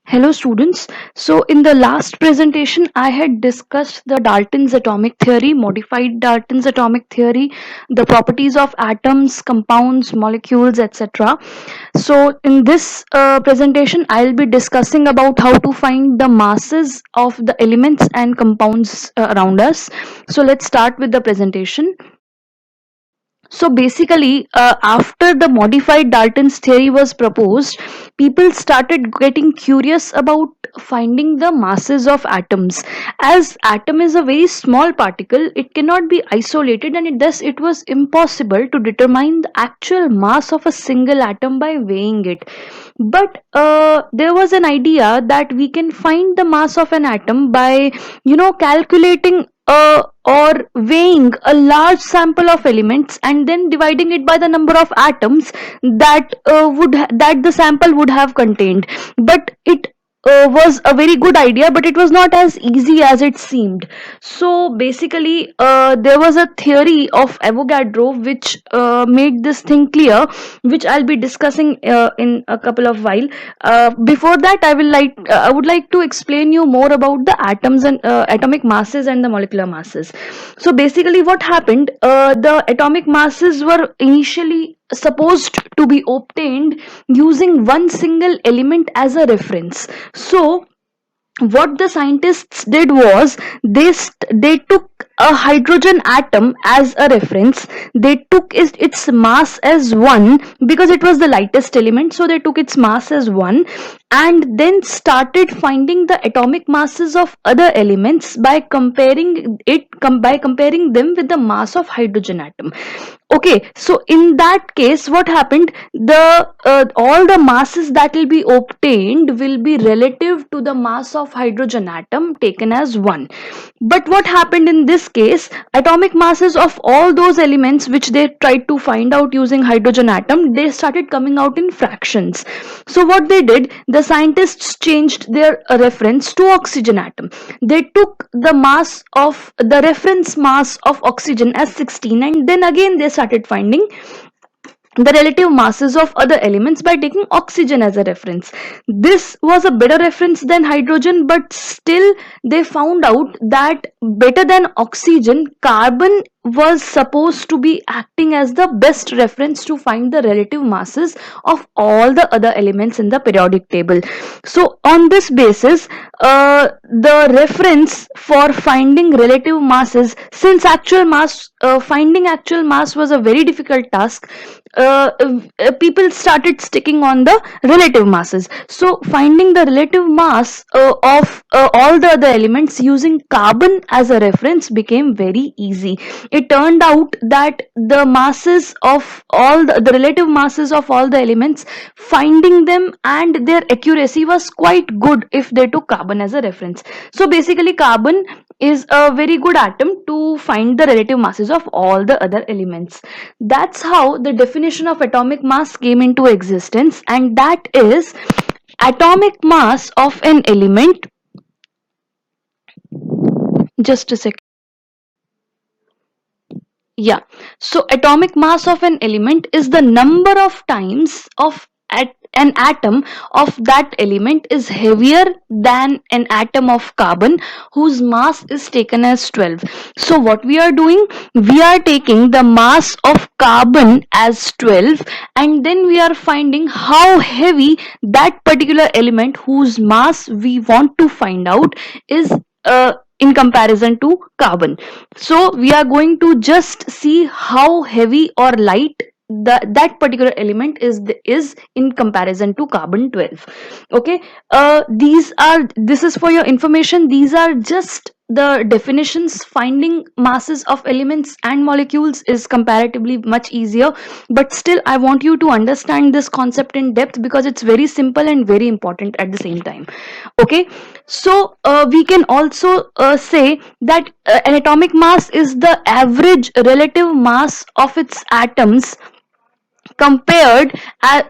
Hello students. So in the last presentation I had discussed the Dalton's atomic theory, modified Dalton's atomic theory, the properties of atoms, compounds, molecules, etc. So in this presentation I'll be discussing about how to find the masses of the elements and compounds around us. So let's start with the presentation. So basically, after the modified Dalton's theory was proposed, people started getting curious about finding the masses of atoms. As atom is a very small particle, it cannot be isolated, and thus it was impossible to determine the actual mass of a single atom by weighing it. But there was an idea that we can find the mass of an atom by, calculating or weighing a large sample of elements and then dividing it by the number of atoms that the sample would have contained. But it was a very good idea, but it was not as easy as it seemed. So basically, there was a theory of Avogadro which made this thing clear, which I'll be discussing in a couple of while. Before that, I would like to explain you more about the atoms and atomic masses and the molecular masses. So basically, what happened? The atomic masses were initially supposed to be obtained using one single element as a reference. So what the scientists did was they took a hydrogen atom as a reference. They took its mass as 1 because it was the lightest element, so they took its mass as 1 and then started finding the atomic masses of other elements by comparing them with the mass of hydrogen atom. Okay, so in that case, what happened? The all the masses that will be obtained will be relative to the mass of hydrogen atom taken as 1. But what happened in this case? Atomic masses of all those elements which they tried to find out using hydrogen atom, they started coming out in fractions. So what they did, the scientists changed their reference to oxygen atom. They took the mass of the reference mass of oxygen as 16, and then again they started finding the relative masses of other elements by taking oxygen as a reference. This was a better reference than hydrogen, but still they found out that better than oxygen, carbon was supposed to be acting as the best reference to find the relative masses of all the other elements in the periodic table. So on this basis, the reference for finding relative masses, since finding actual mass was a very difficult task, people started sticking on the relative masses. So finding the relative mass of all the other elements using carbon as a reference became very easy. It turned out that the masses of the relative masses of all the elements, finding them and their accuracy was quite good if they took carbon as a reference. So basically, carbon is a very good atom to find the relative masses of all the other elements. That's how the definition of atomic mass came into existence, and that is atomic mass of an element. Just a second. Yeah. So atomic mass of an element is the number of times of an atom of that element is heavier than an atom of carbon whose mass is taken as 12. So what we are doing, we are taking the mass of carbon as 12 and then we are finding how heavy that particular element whose mass we want to find out is in comparison to carbon. So we are going to just see how heavy or light that particular element is in comparison to carbon 12. Okay, this is for your information. These are just the definitions. Finding masses of elements and molecules is comparatively much easier, but still I want you to understand this concept in depth because it's very simple and very important at the same time. Okay, so we can also say that an atomic mass is the average relative mass of its atoms compared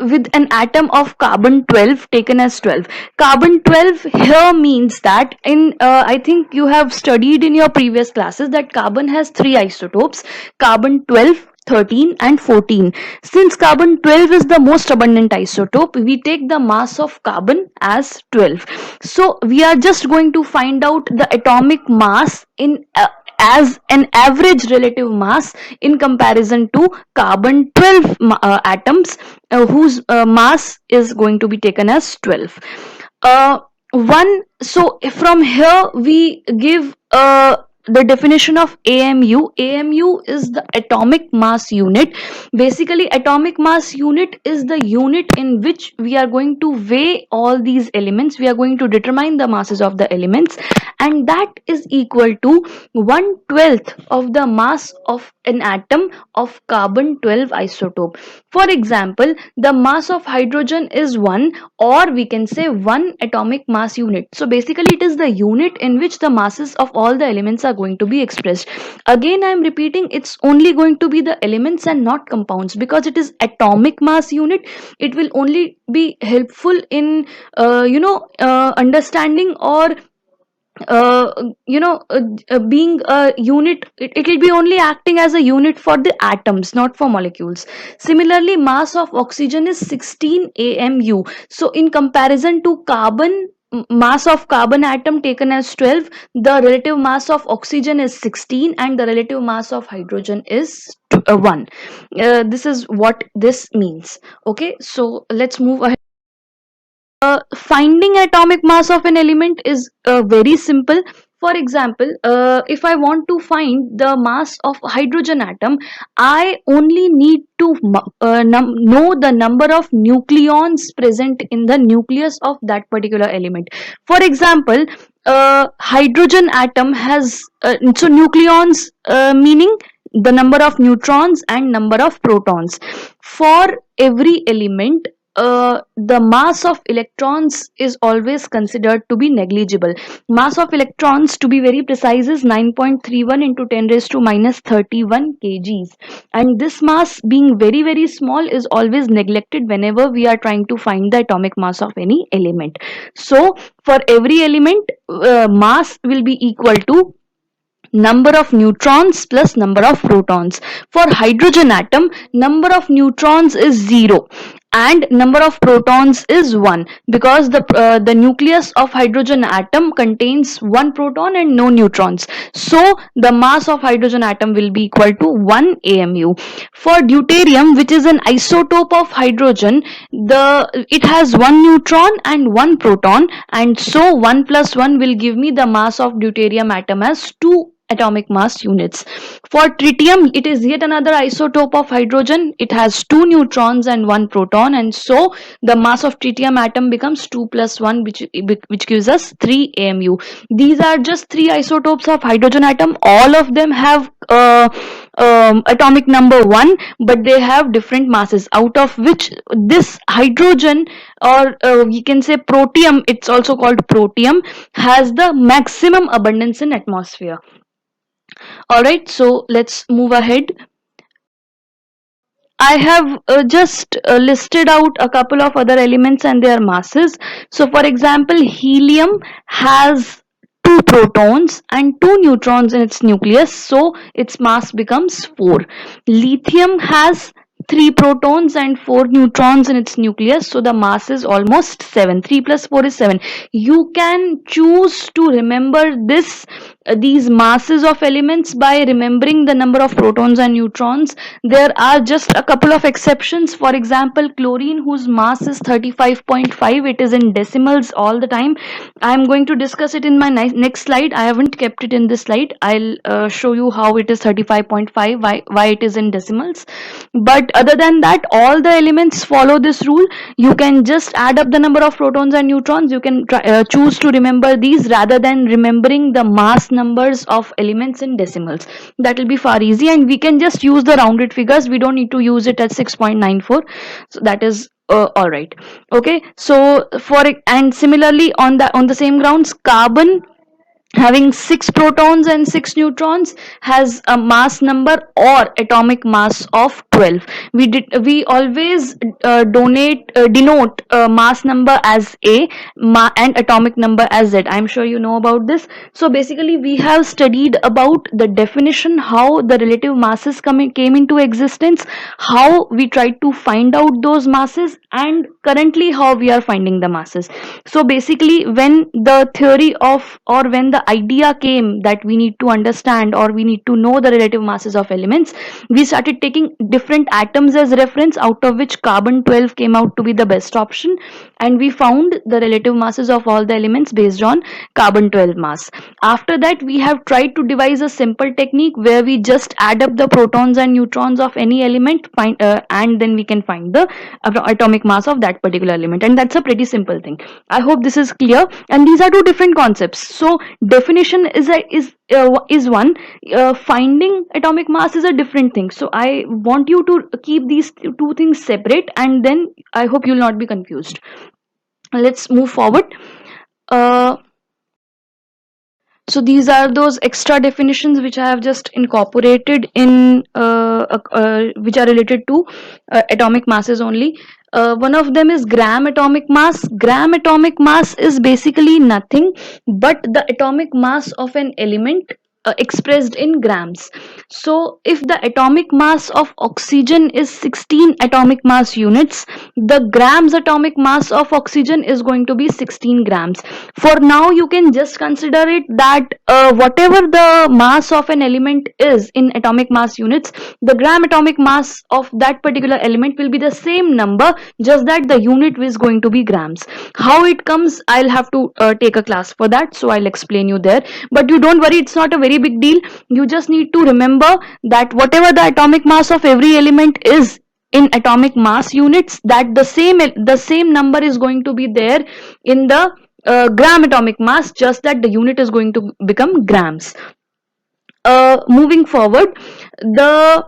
with an atom of carbon 12 taken as 12. Carbon 12 here means that in I think you have studied in your previous classes that carbon has 3 isotopes: carbon 12, 13 and 14. Since carbon 12 is the most abundant isotope, we take the mass of carbon as 12. So we are just going to find out the atomic mass in as an average relative mass in comparison to carbon 12 atoms, whose mass is going to be taken as 12. One So from here we give the definition of AMU. AMU is the atomic mass unit. Basically, atomic mass unit is the unit in which we are going to weigh all these elements. We are going to determine the masses of the elements, and that is equal to 1/12 of the mass of an atom of carbon 12 isotope. For example, the mass of hydrogen is 1, or we can say 1 atomic mass unit. So basically it is the unit in which the masses of all the elements are going to be expressed. Again, I am repeating, it's only going to be the elements and not compounds, because it is atomic mass unit. It will only be helpful in understanding, or being a unit. It will be only acting as a unit for the atoms, not for molecules. Similarly, mass of oxygen is 16 AMU. So in comparison to carbon, mass of carbon atom taken as 12, the relative mass of oxygen is 16 and the relative mass of hydrogen is 1. This is what this means. Okay, so let's move ahead. Finding atomic mass of an element is very simple. For example, if I want to find the mass of hydrogen atom, I only need to know the number of nucleons present in the nucleus of that particular element. For example, hydrogen atom has so nucleons, meaning the number of neutrons and number of protons. For every element, the mass of electrons is always considered to be negligible. Mass of electrons, to be very precise, is 9.31 into 10 raised to minus 31 kgs. And this mass, being very very small, is always neglected whenever we are trying to find the atomic mass of any element. So for every element, mass will be equal to number of neutrons plus number of protons. For hydrogen atom, number of neutrons is 0 and number of protons is 1, because the nucleus of hydrogen atom contains one proton and no neutrons. So the mass of hydrogen atom will be equal to 1 AMU. For deuterium, which is an isotope of hydrogen, it has one neutron and one proton, and so 1 plus 1 will give me the mass of deuterium atom as 2 atomic mass units. For tritium, it is yet another isotope of hydrogen. It has 2 neutrons and 1 proton, and so the mass of tritium atom becomes 2 plus 1, which gives us 3 AMU. These are just 3 isotopes of hydrogen atom. All of them have atomic number 1, but they have different masses, out of which this hydrogen, or we can say protium, it's also called protium, has the maximum abundance in atmosphere. Alright, so let's move ahead. I have just listed out a couple of other elements and their masses. So for example, helium has 2 protons and 2 neutrons in its nucleus, so its mass becomes 4. Lithium has 3 protons and 4 neutrons in its nucleus, so the mass is almost 7. 3 plus 4 is 7. You can choose to remember these masses of elements by remembering the number of protons and neutrons. There are just a couple of exceptions. For example, chlorine, whose mass is 35.5, it is in decimals all the time. I am going to discuss it in my next slide. I haven't kept it in this slide. I'll show you how it is 35.5, why it is in decimals. But other than that, all the elements follow this rule. You can just add up the number of protons and neutrons. You can choose to remember these rather than remembering the mass numbers of elements in decimals. That will be far easy, and we can just use the rounded figures. We don't need to use it at 6.94. So that is all right. Okay, so and similarly on the same grounds, carbon, having 6 protons and 6 neutrons, has a mass number or atomic mass of 12. We always denote mass number as A, and atomic number as Z. I'm sure you know about this. So basically we have studied about the definition, how the relative masses came into existence, how we tried to find out those masses, and currently how we are finding the masses. So basically, when the theory of, or when the idea came that we need to understand or we need to know the relative masses of elements, we started taking different atoms as reference, out of which carbon 12 came out to be the best option, and we found the relative masses of all the elements based on carbon 12 mass. After that, we have tried to devise a simple technique where we just add up the protons and neutrons of any element, and then we can find the atomic mass of that particular element, and that's a pretty simple thing. I hope this is clear. And these are two different concepts. So definition is one, finding atomic mass is a different thing. So I want you to keep these two things separate, and then I hope you'll not be confused. Let's move forward. uh, so these are those extra definitions which I have just incorporated in which are related to atomic masses only. One of them is gram atomic mass. Gram atomic mass is basically nothing but the atomic mass of an element expressed in grams. So if the atomic mass of oxygen is 16 atomic mass units, the grams atomic mass of oxygen is going to be 16 grams. For now, you can just consider it that whatever the mass of an element is in atomic mass units, the gram atomic mass of that particular element will be the same number, just that the unit is going to be grams. How it comes, I'll have to take a class for that, so I'll explain you there. But you don't worry, it's not a very big deal. You just need to remember that whatever the atomic mass of every element is in atomic mass units, that the same number is going to be there in the gram atomic mass, just that the unit is going to become grams. Moving forward, the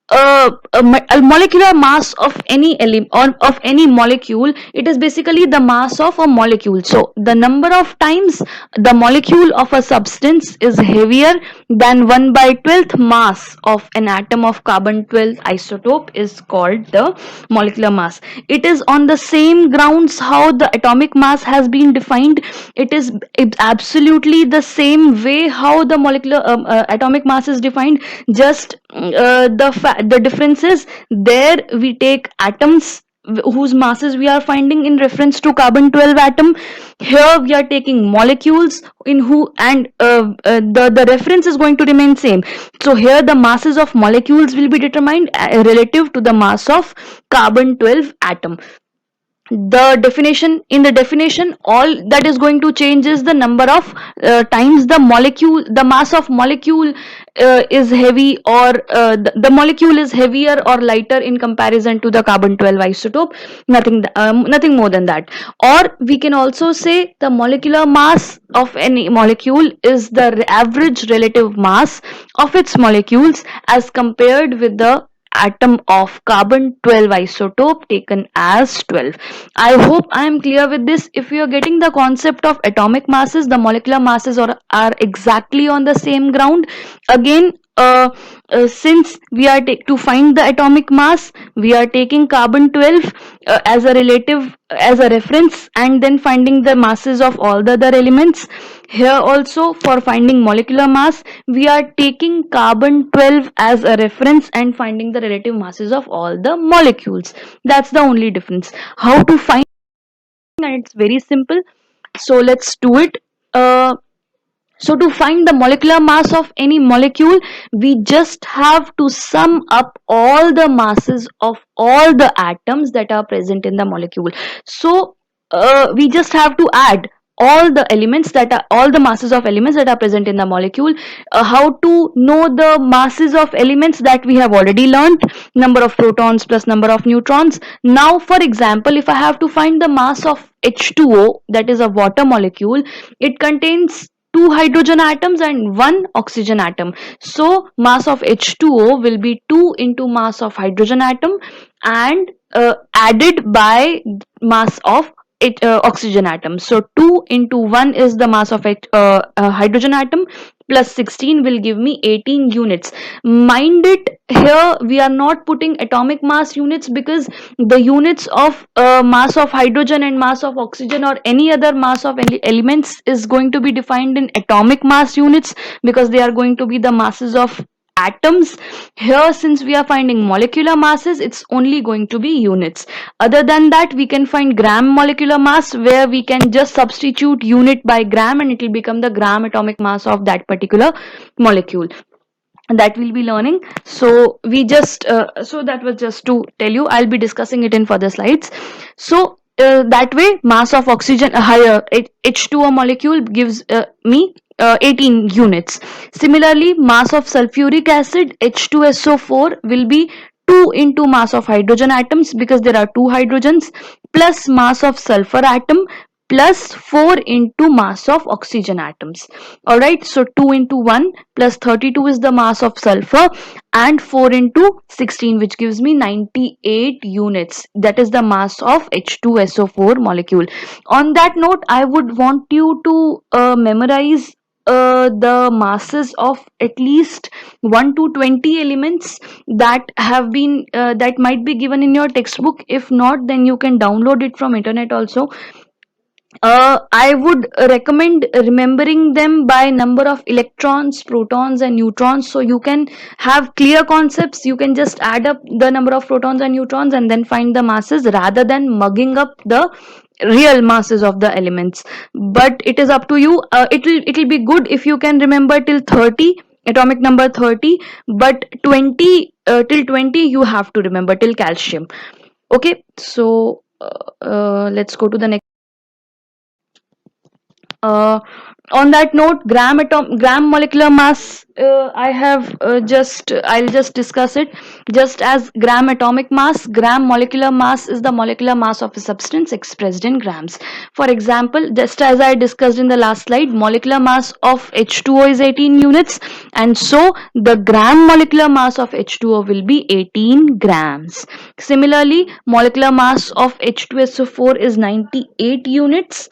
a molecular mass of any element or of any molecule, it is basically the mass of a molecule. So the number of times the molecule of a substance is heavier than 1/12th mass of an atom of carbon 12 isotope is called the molecular mass. It is on the same grounds how the atomic mass has been defined. It is absolutely the same way how the molecular atomic mass is defined. Just the difference is, there we take atoms whose masses we are finding in reference to carbon 12 atom. Here we are taking molecules in who, and the reference is going to remain same. So here the masses of molecules will be determined relative to the mass of carbon 12 atom. The definition, all that is going to change is the number of times the mass of molecule is heavy, or the molecule is heavier or lighter in comparison to the carbon 12 isotope. Nothing more than that. Or we can also say the molecular mass of any molecule is the average relative mass of its molecules as compared with the atom of carbon 12 isotope taken as 12. I hope I am clear with this. If you are getting the concept of atomic masses, the molecular masses are exactly on the same ground. Again, since we are to find the atomic mass, we are taking carbon 12 as a reference, and then finding the masses of all the other elements. Here also, for finding molecular mass, we are taking carbon 12 as a reference and finding the relative masses of all the molecules. That's the only difference. How to find, and it's very simple. So let's do it. So to find the molecular mass of any molecule, we just have to sum up all the masses of all the atoms that are present in the molecule. So we just have to add all the masses of elements that are present in the molecule. How to know the masses of elements, that we have already learned, number of protons plus number of neutrons. Now for example, if I have to find the mass of H2O, that is a water molecule, it contains two hydrogen atoms and one oxygen atom. So mass of H2O will be 2 into mass of hydrogen atom, and added by mass of oxygen atom. So 2 into 1 is the mass of hydrogen atom, plus 16 will give me 18 units. Mind it, here we are not putting atomic mass units, because the units of mass of hydrogen and mass of oxygen or any other mass of elements is going to be defined in atomic mass units, because they are going to be the masses of atoms. Here, since we are finding molecular masses, it's only going to be units. Other than that, we can find gram molecular mass, where we can just substitute unit by gram and it will become the gram atomic mass of that particular molecule. That we'll be learning. So we just so that was just to tell you. I'll be discussing it in further slides. So that way, mass of oxygen higher H2O molecule gives me 18 units. Similarly, mass of sulfuric acid H2SO4 will be 2 into mass of hydrogen atoms, because there are two hydrogens, plus mass of sulfur atom plus 4 into mass of oxygen atoms. All right, so 2 into 1 plus 32 is the mass of sulfur, and 4 into 16, which gives me 98 units. That is the mass of H2SO4 molecule. On that note, I would want you to memorize the masses of at least 1 to 20 elements that have been that might be given in your textbook. If not, then you can download it from internet also. I would recommend remembering them by number of electrons, protons, and neutrons, so you can have clear concepts. You can just add up the number of protons and neutrons and then find the masses, rather than mugging up the real masses of the elements. But it is up to you. It'll be good if you can remember till 30, atomic number 30, but 20 till 20 you have to remember till calcium. Okay, so let's go to the next. Uh, on that note, gram molecular mass, I'll just discuss it. Just as gram atomic mass, gram molecular mass is the molecular mass of a substance expressed in grams. For example, just as I discussed in the last slide, molecular mass of H2O is 18 units, and so the gram molecular mass of H2O will be 18 grams. Similarly, molecular mass of H2SO4 is 98 units.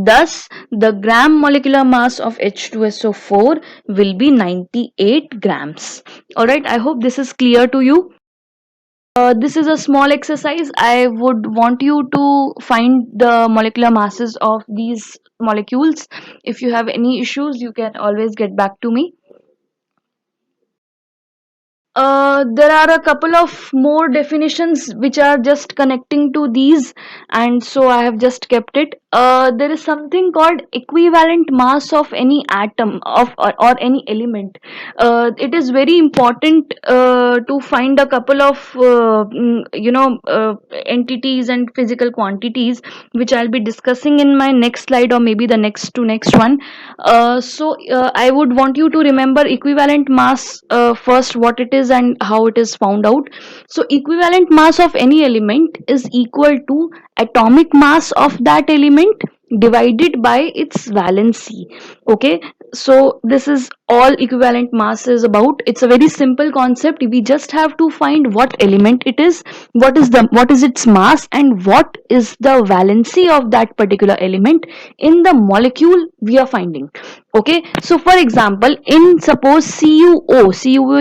Thus, the gram molecular mass of H2SO4 will be 98 grams. Alright, I hope this is clear to you. This is a small exercise. I would want you to find the molecular masses of these molecules. If you have any issues, you can always get back to me. There are a couple of more definitions which are just connecting to these, and so I have just kept it. There is something called equivalent mass of any atom or any element. It is very important to find a couple of entities and physical quantities, which I'll be discussing in my next slide or maybe the next one. I would want you to remember equivalent mass first, what it is and how it is found out. So equivalent mass of any element is equal to atomic mass of that element divided by its valency. Okay, so this is all equivalent mass is about. It's a very simple concept. We just have to find what element it is, what is its mass, and what is the valency of that particular element in the molecule we are finding. Okay, so for example, in suppose CuO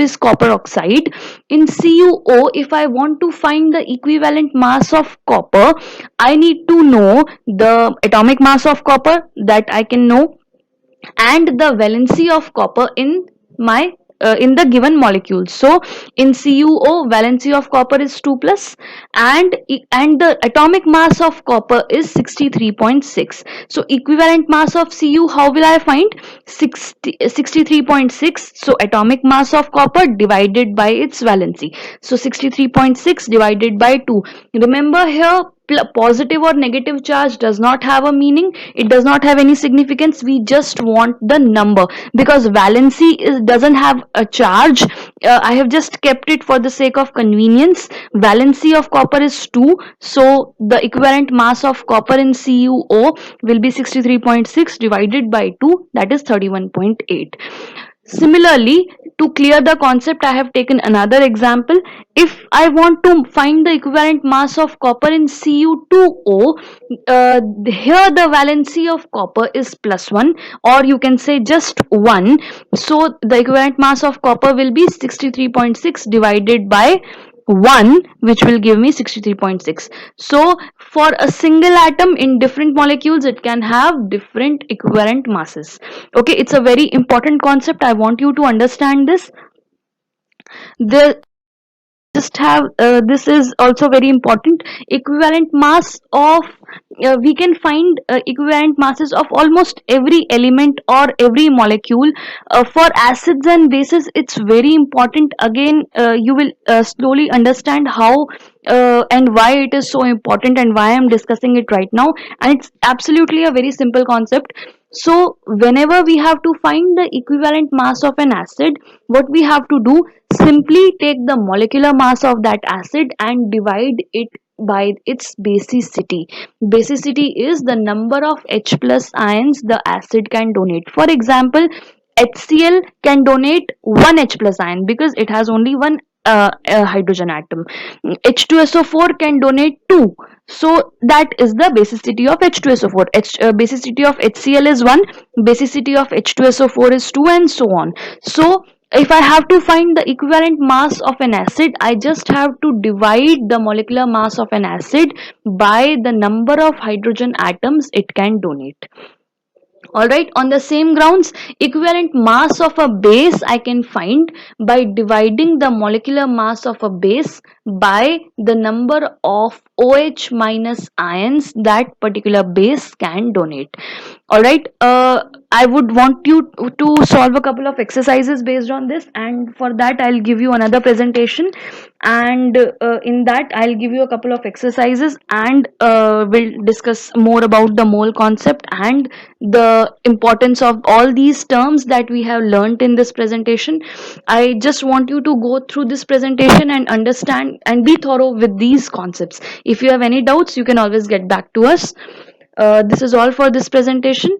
is copper oxide. In CuO, if I want to find the equivalent mass of copper, I need to know the atomic mass of copper, that I can know, and the valency of copper in my in the given molecule. So in CuO, valency of copper is 2 plus, and the atomic mass of copper is 63.6. So equivalent mass of Cu, how will I find? 63.6. So atomic mass of copper divided by its valency. So 63.6 divided by 2. Remember here, positive or negative charge does not have a meaning. It does not have any significance. We just want the number, because valency doesn't have a charge. I have just kept it for the sake of convenience. Valency of copper is 2, so the equivalent mass of copper in CuO will be 63.6 divided by 2, that is 31.8. Similarly, to clear the concept, I have taken another example. If I want to find the equivalent mass of copper in Cu2O, here the valency of copper is +1, or you can say just 1. So the equivalent mass of copper will be 63.6 divided by 1, which will give me 63.6. So for a single atom in different molecules, it can have different equivalent masses. Okay, it's a very important concept. I want you to understand this. The just have this is also very important. Equivalent mass of we can find equivalent masses of almost every element or every molecule. For acids and bases, it's very important. Again, you will slowly understand how and why it is so important and why I'm discussing it right now. And it's absolutely a very simple concept. So whenever we have to find the equivalent mass of an acid, what we have to do, simply take the molecular mass of that acid and divide it by its basicity. Basicity is the number of H plus ions the acid can donate. For example, HCl can donate one H plus ion because it has only one hydrogen atom. H2SO4 can donate 2. So that is the basicity of H2SO4. Basicity of HCl is 1, basicity of H2SO4 is 2, and so on. So if I have to find the equivalent mass of an acid, I just have to divide the molecular mass of an acid by the number of hydrogen atoms it can donate. Alright, on the same grounds, equivalent mass of a base I can find by dividing the molecular mass of a base by the number of OH minus ions that particular base can donate. Alright, I would want you to solve a couple of exercises based on this, and for that I'll give you another presentation, and in that I'll give you a couple of exercises, and we'll discuss more about the mole concept and the importance of all these terms that we have learned in this presentation. I just want you to go through this presentation and understand and be thorough with these concepts. If you have any doubts, you can always get back to us. This is all for this presentation.